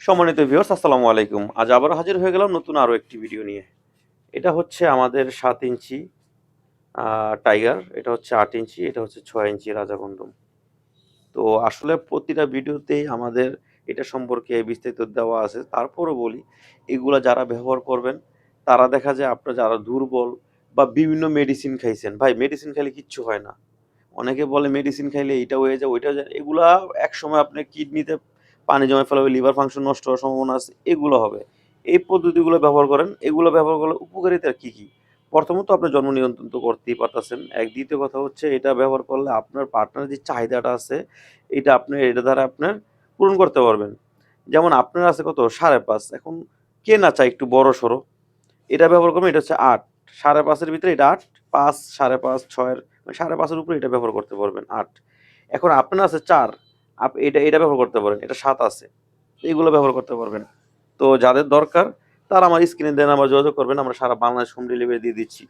সম্মানিত ভিউয়ার্স, আসসালামু আলাইকুম। আজ আবারও হাজির হয়ে গেলাম নতুন আরও একটি ভিডিও নিয়ে। এটা হচ্ছে আমাদের ৭ ইঞ্চি টাইগার, এটা হচ্ছে ৮ ইঞ্চি, এটা হচ্ছে ৬ ইঞ্চি রাজাগন্ধম। তো আসলে প্রতিটা ভিডিওতেই আমাদের এটা সম্পর্কে বিস্তারিত দেওয়া আছে। তারপরও বলি, এগুলা যারা ব্যবহার করবেন তারা দেখা যায় আপনারা যারা দুর্বল বা বিভিন্ন মেডিসিন খাইছেন, ভাই মেডিসিন খাইলে কিচ্ছু হয় না। অনেকে বলে মেডিসিন খাইলে এইটা হয়ে যায়, ওইটা হয়ে যায়। এগুলা একসময় আপনার কিডনিতে পানি জমে ফেলাবে, লিভার ফাংশন নষ্ট হওয়ার সম্ভাবনা আছে, এগুলো হবে। এই পদ্ধতিগুলো ব্যবহার করেন। এগুলো ব্যবহার করলে উপকারিতা কি, কি? প্রথমত আপনার জন্ম নিয়ন্ত্রণ তো করতেই পারতেছেন। দ্বিতীয় কথা হচ্ছে এটা ব্যবহার করলে আপনার পার্টনারের যে চাহিদাটা আছে, এটা আপনি এটা দ্বারা আপনার পূরণ করতে পারবেন। যেমন আপনার আছে কত? ৫.৫। এখন কে না চায় একটু বড়সড়? এটা ব্যবহার করবেন, এটা হচ্ছে ৮। ৫.৫ এর ভিতরে এটা ৮, ৫, ৫.৫, ৬ এর মানে ৫.৫ এর উপরে এটা ব্যবহার করতে পারবেন ৮। এখন আপনার আছে ৪, এটা ব্যবহার করতে পারেন। এটা ৭ আছে। এগুলো ব্যবহার করতে পারবেন। তো যাদের দরকার তারা আমার স্ক্রিনে দেওয়া নাম্বারে যোগাযোগ করবেন। আমরা সারা বাংলাদেশ হোম ডেলিভারি দিয়ে দিচ্ছি।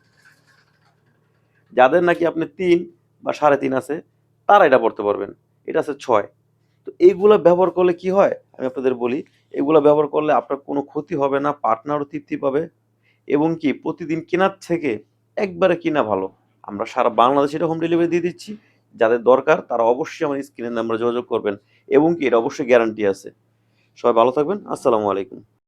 যাদের নাকি আপনার ৩ বা ৩.৫ আছে তারা এটা পড়তে পারবেন। এটা আছে ৬। তো এইগুলা ব্যবহার করলে কি হয়? আমি আপনাদের বলি, এগুলা ব্যবহার করলে আপনার কোনো ক্ষতি হবে না, পার্টনারও তৃপ্তি পাবে এবং কি প্রতিদিন কেনার থেকে একবারে কিনা ভালো। আমরা সারা বাংলাদেশে এটা হোম ডেলিভারি দিয়ে দিচ্ছি। যাদের দরকার তারা অবশ্যই আমার স্ক্রিনের নাম্বারে যোগাযোগ করবেন এবং কি এটা অবশ্যই গ্যারান্টি আছে। সবাই ভালো থাকবেন। আসসালামু আলাইকুম।